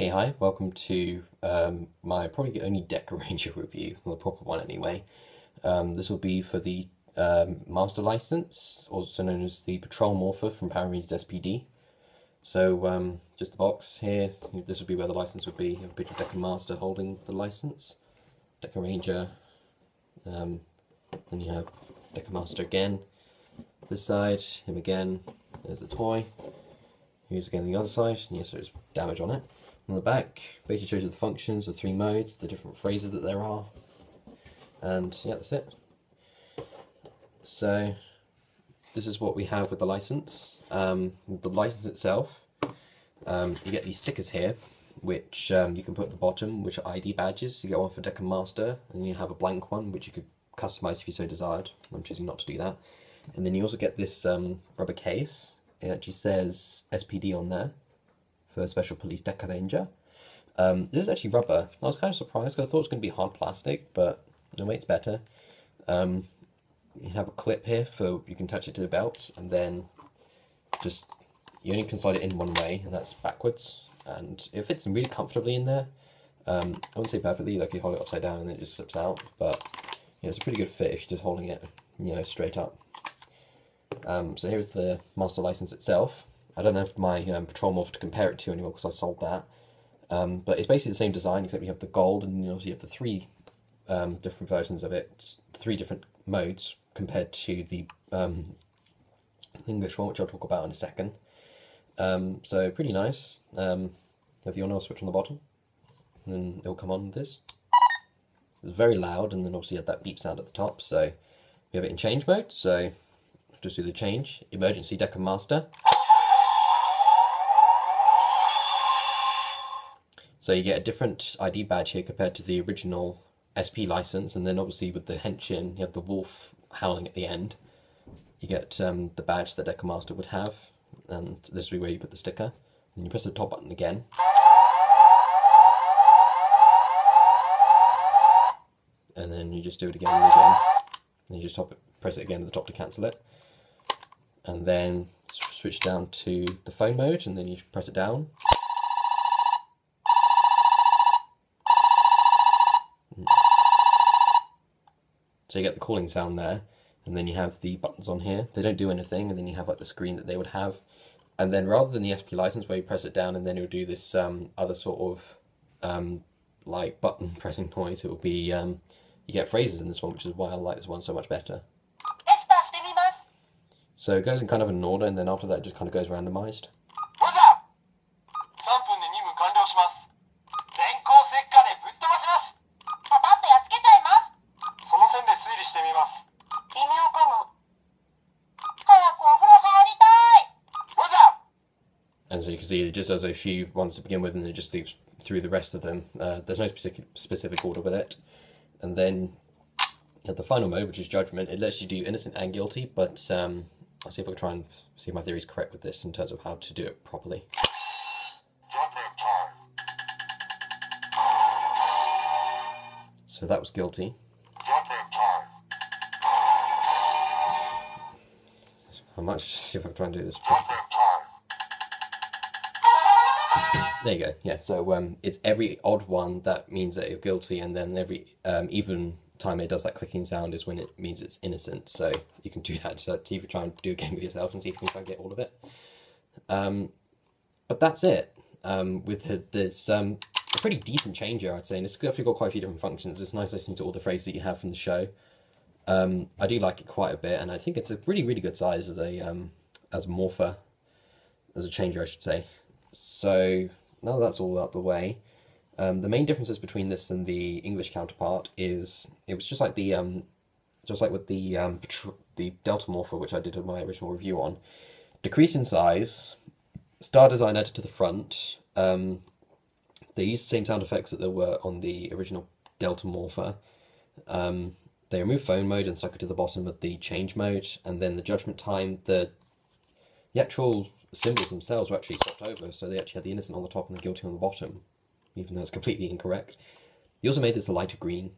Okay, hi, welcome to my probably the only Dekaranger review, well, the proper one anyway. This will be for the Master License, also known as the Patrol Morpher from Power Rangers SPD. So, just the box here, this would be where the license would be, a picture of Deca Master holding the license, Dekaranger, then you have Deca Master again, this side, him again, there's the toy, here's again the other side, and yes, there's damage on it. On the back, basically shows you the functions, the three modes, the different phrases that there are, and yeah, that's it. So, this is what we have with the license. The license itself, you get these stickers here, which you can put at the bottom, which are ID badges. You get one for Deca Master, and you have a blank one, which you could customize if you so desired. I'm choosing not to do that. And then you also get this rubber case. It actually says SPD on there, for Special Police Dekaranger. This is actually rubber. I was kind of surprised because I thought it was going to be hard plastic, but in a way it's better. You have a clip here for you can attach it to the belt, and then just you only can slide it in one way, and that's backwards. And it fits really comfortably in there. I wouldn't say perfectly, like you hold it upside down and then it just slips out, but you know, it's a pretty good fit if you're just holding it, you know, straight up. So here's the Master License itself. I don't know if my Patrol Morph to compare it to anymore because I sold that. But it's basically the same design, except you have the gold, and you obviously have the three different versions of it, three different modes compared to the English one, which I'll talk about in a second. So pretty nice. Have the on-off switch on the bottom, and then it'll come on with this. It's very loud, and then obviously you have that beep sound at the top. So we have it in change mode, so just do the change. Emergency Deca Master. So you get a different ID badge here compared to the original SP license, and then obviously with the henshin, you have the wolf howling at the end. You get the badge that Deca Master would have, and this will be where you put the sticker. And you press the top button again. And then you just do it again and again. And you just press it again at the top to cancel it. And then switch down to the phone mode, and then you press it down. So you get the calling sound there, and then you have the buttons on here. They don't do anything, and then you have like the screen that they would have. And then rather than the SP license where you press it down and then it will do this other sort of like button pressing noise, it will be you get phrases in this one, which is why I like this one so much better. So it goes in kind of an order, and then after that it just kind of goes randomized. And so you can see it just does a few ones to begin with, and it just loops through the rest of them. There's no specific order with it. And then at the final mode, which is Judgment, it lets you do innocent and guilty, but I'll see if I can try and see if my theory is correct with this in terms of how to do it properly. So that was guilty. I might see if I can try and do this properly. There you go. Yeah, so it's every odd one that means that you're guilty, and then every even time it does that clicking sound is when it means it's innocent. So you can do that. So you can try and do a game with yourself and see if you can try and get all of it. But that's it. There's a pretty decent changer, I'd say, and it's definitely got quite a few different functions. It's nice listening to all the phrases that you have from the show. I do like it quite a bit, and I think it's a really good size as a morpher, as a changer, I should say. So now that's all out the way, the main differences between this and the English counterpart is it was just like with the Delta Morpher, which I did in my original review on, decrease in size, star design added to the front. They used the same sound effects that there were on the original Delta Morpher. They removed phone mode and stuck it to the bottom of the change mode, and then the judgment time, the actual symbols themselves were actually swapped over, so they actually had the innocent on the top and the guilty on the bottom, even though it's completely incorrect. They also made this a lighter green,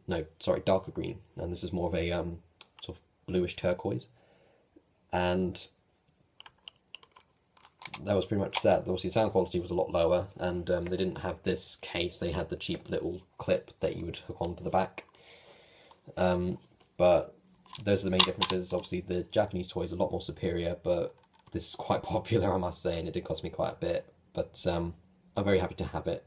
darker green, and this is more of a sort of bluish turquoise. And that was pretty much that. Obviously, the sound quality was a lot lower, and they didn't have this case. They had the cheap little clip that you would hook onto the back. But those are the main differences. Obviously, the Japanese toy is a lot more superior, but this is quite popular, I must say, and it did cost me quite a bit. But I'm very happy to have it.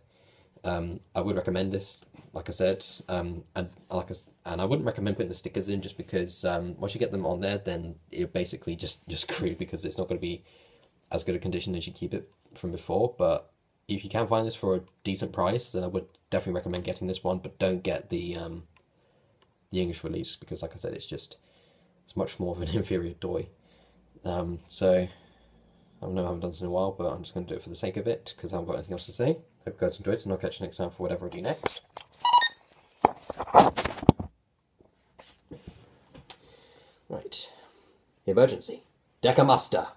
I would recommend this, like I said, and I wouldn't recommend putting the stickers in just because once you get them on there, then you're basically just screwed because it's not going to be as good a condition as you keep it from before. But if you can find this for a decent price, then I would definitely recommend getting this one. But don't get the English release because, like I said, it's much more of an inferior toy. So I know I haven't done this in a while, but I'm just going to do it for the sake of it because I haven't got anything else to say. Hope you guys enjoyed it, and I'll catch you next time for whatever I do next. Right. Emergency. Dekamaster.